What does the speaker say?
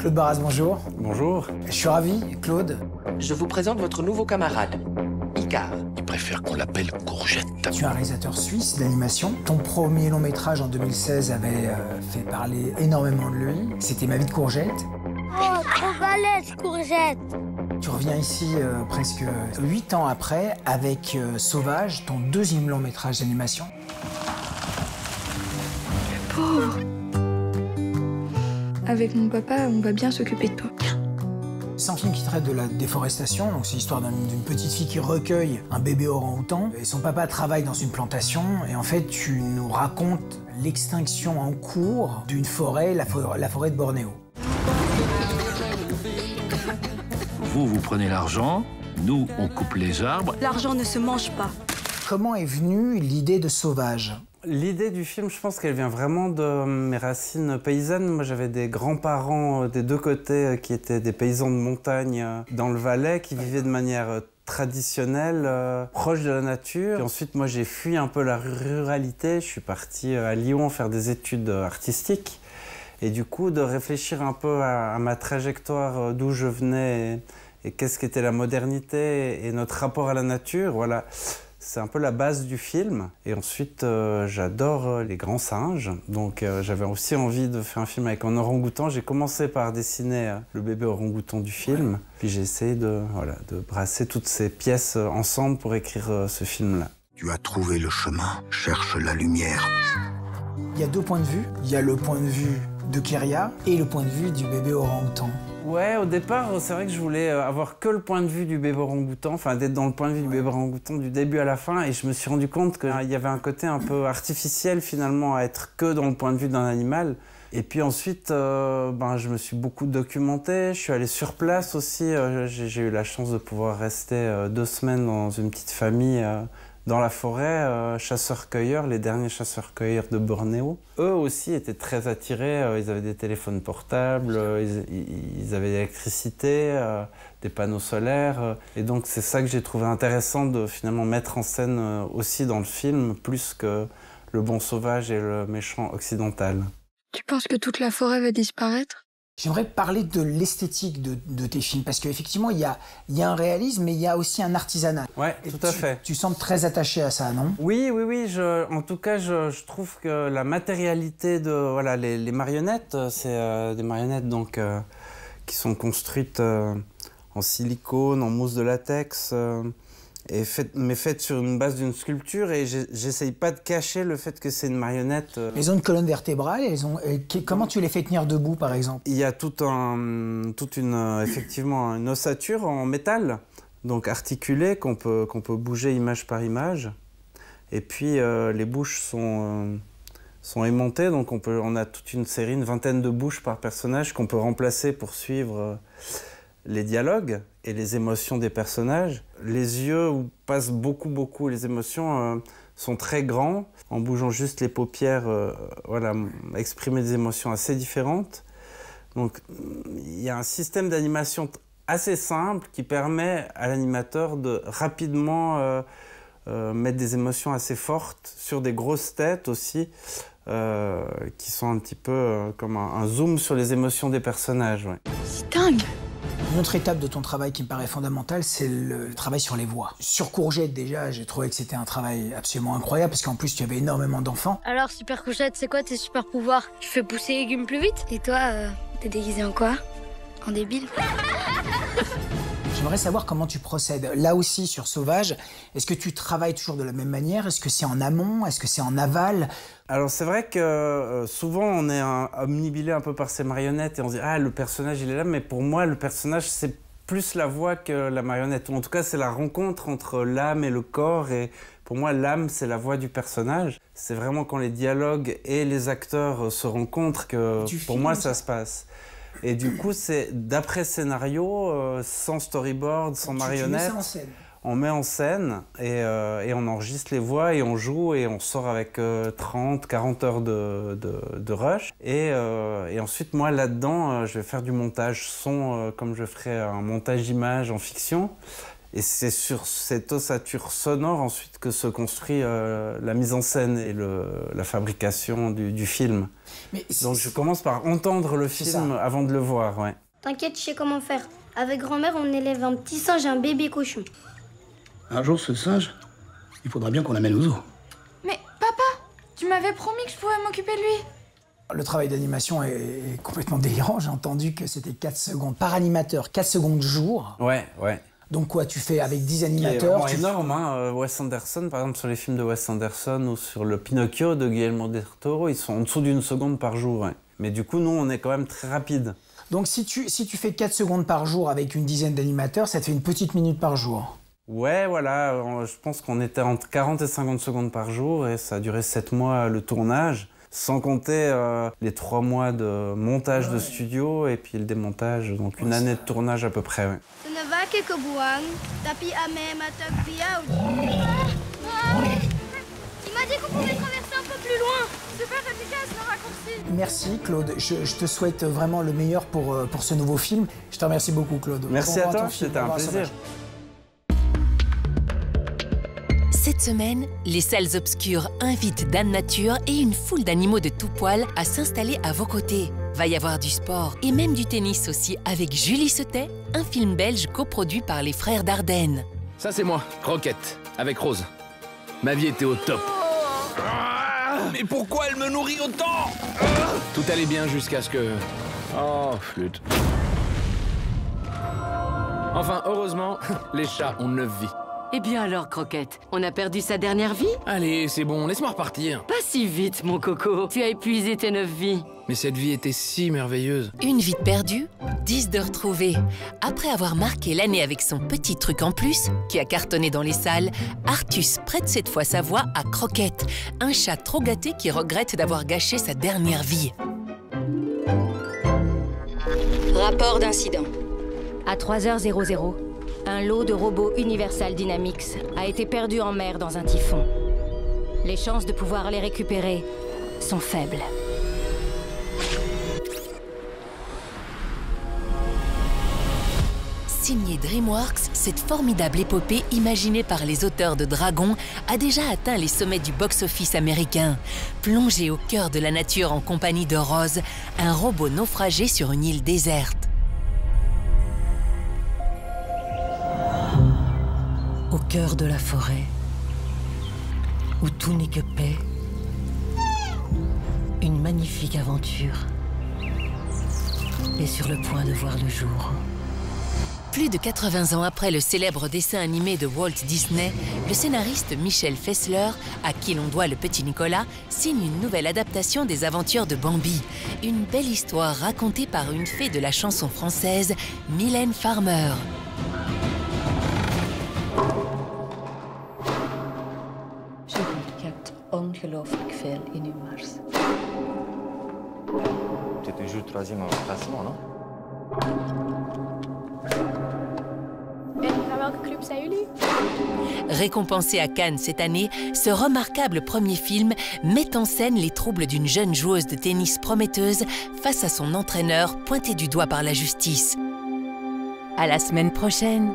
Claude Barras, bonjour. Bonjour. Je suis ravi, Claude. Je vous présente votre nouveau camarade, Icar. Il préfère qu'on l'appelle Courgette. Tu es un réalisateur suisse d'animation. Ton premier long métrage en 2016 avait fait parler énormément de lui. C'était Ma vie de Courgette. Oh, trop balèze, Courgette. Tu reviens ici presque 8 ans après avec Sauvage, ton deuxième long métrage d'animation. Pauvre. Avec mon papa, on va bien s'occuper de toi. C'est un film qui traite de la déforestation, donc c'est l'histoire d'une petite fille qui recueille un bébé orang-outan. Et son papa travaille dans une plantation, et en fait tu nous racontes l'extinction en cours d'une forêt, la forêt de Bornéo. Vous prenez l'argent, nous, on coupe les arbres. L'argent ne se mange pas. Comment est venue l'idée de Sauvage ? L'idée du film, je pense qu'elle vient vraiment de mes racines paysannes. Moi, j'avais des grands-parents des deux côtés qui étaient des paysans de montagne dans le Valais, qui vivaient de manière traditionnelle, proche de la nature. Et ensuite, moi, j'ai fui un peu la ruralité. Je suis parti à Lyon faire des études artistiques. Et du coup, de réfléchir un peu à ma trajectoire, d'où je venais et qu'est-ce qu'était la modernité et notre rapport à la nature, voilà. C'est un peu la base du film. Et ensuite, j'adore les grands singes. Donc, j'avais aussi envie de faire un film avec un orang-outan. J'ai commencé par dessiner le bébé orang-outan du film. Puis j'ai essayé de brasser toutes ces pièces ensemble pour écrire ce film-là. Tu as trouvé le chemin, cherche la lumière. Il y a deux points de vue. Il y a le point de vue de Kéria et le point de vue du bébé orang-outan. Ouais, au départ, c'est vrai que je voulais avoir que le point de vue du bébé orang-outan, enfin d'être dans le point de vue du bébé orang-outan du début à la fin, et je me suis rendu compte qu'il y avait un côté un peu artificiel finalement à être que dans le point de vue d'un animal. Et puis ensuite, je me suis beaucoup documenté, je suis allé sur place aussi, j'ai eu la chance de pouvoir rester 2 semaines dans une petite famille dans la forêt, chasseurs-cueilleurs, les derniers chasseurs-cueilleurs de Bornéo. Eux aussi étaient très attirés, ils avaient des téléphones portables, ils avaient l'électricité, des panneaux solaires. Et donc c'est ça que j'ai trouvé intéressant de finalement mettre en scène aussi dans le film, plus que le bon sauvage et le méchant occidental. Tu penses que toute la forêt va disparaître ? J'aimerais parler de l'esthétique de tes films, parce qu'effectivement, il y a un réalisme, mais il y a aussi un artisanat. Ouais, tout à fait. Tu sembles très attaché à ça, non ? Oui. En tout cas, je trouve que la matérialité de les marionnettes, c'est des marionnettes donc, qui sont construites en silicone, en mousse de latex, mais faites sur une base d'une sculpture, et j'essaye pas de cacher le fait que c'est une marionnette. Les ont une colonne vertébrale, comment tu les fais tenir debout, par exemple ? Il y a effectivement une ossature en métal, donc articulée, qu'on peut bouger image par image. Et puis les bouches sont aimantées, donc on a toute une série, une vingtaine de bouches par personnage qu'on peut remplacer pour suivre les dialogues et les émotions des personnages. Les yeux où passent beaucoup les émotions sont très grands. En bougeant juste les paupières, exprimer des émotions assez différentes. Donc il y a un système d'animation assez simple qui permet à l'animateur de rapidement mettre des émotions assez fortes sur des grosses têtes aussi, qui sont un petit peu comme un zoom sur les émotions des personnages. Ouais. C'est dingue! Une autre étape de ton travail qui me paraît fondamentale, c'est le travail sur les voix. Sur Courgette, déjà, j'ai trouvé que c'était un travail absolument incroyable, parce qu'en plus, tu avais énormément d'enfants. Alors, Super Courgette, c'est quoi tes super pouvoirs? Tu fais pousser les légumes plus vite? Et toi, t'es déguisé en quoi? En débile? J'aimerais savoir comment tu procèdes. Là aussi, sur Sauvage, est-ce que tu travailles toujours de la même manière? Est-ce que c'est en amont? Est-ce que c'est en aval? Alors c'est vrai que souvent on est omnibulé un peu par ces marionnettes et on se dit « Ah, le personnage il est là », mais pour moi le personnage c'est plus la voix que la marionnette. Ou en tout cas c'est la rencontre entre l'âme et le corps, et pour moi l'âme c'est la voix du personnage. C'est vraiment quand les dialogues et les acteurs se rencontrent que pour moi ça se passe. Et du coup, c'est d'après scénario, sans storyboard, sans marionnette. Tu mets ça en scène. On met en scène et on enregistre les voix et on joue et on sort avec 30, 40 heures de rush. Et ensuite, moi, là-dedans, je vais faire du montage son comme je ferais un montage image en fiction. Et c'est sur cette ossature sonore ensuite que se construit la mise en scène et la fabrication du film. Donc je commence par entendre le film avant de le voir, ouais. T'inquiète, je sais comment faire. Avec grand-mère, on élève un petit singe et un bébé cochon. Un jour, ce singe, il faudra bien qu'on l'amène au zoo. Mais papa, tu m'avais promis que je pouvais m'occuper de lui. Le travail d'animation est complètement délirant. J'ai entendu que c'était 4 secondes par animateur, 4 secondes jour. Ouais. Donc quoi, tu fais avec 10 animateurs... C'est énorme, hein. Wes Anderson, par exemple, sur les films de Wes Anderson ou sur le Pinocchio de Guillermo del Toro, ils sont en dessous d'1 seconde par jour. Ouais. Mais du coup, nous, on est quand même très rapide. Donc si tu fais 4 secondes par jour avec une dizaine d'animateurs, ça te fait une petite minute par jour. Ouais, voilà. Je pense qu'on était entre 40 et 50 secondes par jour et ça a duré 7 mois le tournage. Sans compter les 3 mois de montage de studio et puis le démontage, donc une année de tournage à peu près. Ouais. Il m'a dit qu'on pouvait traverser un peu plus loin. Super efficace le raccourci. Merci Claude, je te souhaite vraiment le meilleur pour ce nouveau film. Je te remercie beaucoup Claude. Merci à toi, c'était un plaisir. Cette semaine, les salles obscures invitent Dame Nature et une foule d'animaux de tout poil à s'installer à vos côtés. Va y avoir du sport et même du tennis aussi avec Julie Sautet, un film belge coproduit par les frères Dardenne. Ça c'est moi, Croquette, avec Rose. Ma vie était au top. Mais pourquoi elle me nourrit autant? Tout allait bien jusqu'à ce que... Oh, flûte. Enfin, heureusement, les chats ont 9 vies. Eh bien alors, Croquette, on a perdu sa dernière vie? Allez, c'est bon, laisse-moi repartir. Pas si vite, mon coco. Tu as épuisé tes 9 vies. Mais cette vie était si merveilleuse. Une vie de perdue, 10 de retrouvée. Après avoir marqué l'année avec son petit truc en plus, qui a cartonné dans les salles, Artus prête cette fois sa voix à Croquette, un chat trop gâté qui regrette d'avoir gâché sa dernière vie. Rapport d'incident. À 3h00, un lot de robots Universal Dynamics a été perdu en mer dans un typhon. Les chances de pouvoir les récupérer sont faibles. Signée DreamWorks, cette formidable épopée imaginée par les auteurs de Dragon a déjà atteint les sommets du box-office américain. Plongé au cœur de la nature en compagnie de Rose, un robot naufragé sur une île déserte. Au cœur de la forêt, où tout n'est que paix, une magnifique aventure est sur le point de voir le jour. Plus de 80 ans après le célèbre dessin animé de Walt Disney, le scénariste Michel Fessler, à qui l'on doit Le Petit Nicolas, signe une nouvelle adaptation des aventures de Bambi. Une belle histoire racontée par une fée de la chanson française, Mylène Farmer. Je hebt ongelooflijk veel in uw mars. Tu es toujours 3e au classement, non? Récompensé à Cannes cette année, ce remarquable premier film met en scène les troubles d'une jeune joueuse de tennis prometteuse face à son entraîneur pointé du doigt par la justice. À la semaine prochaine!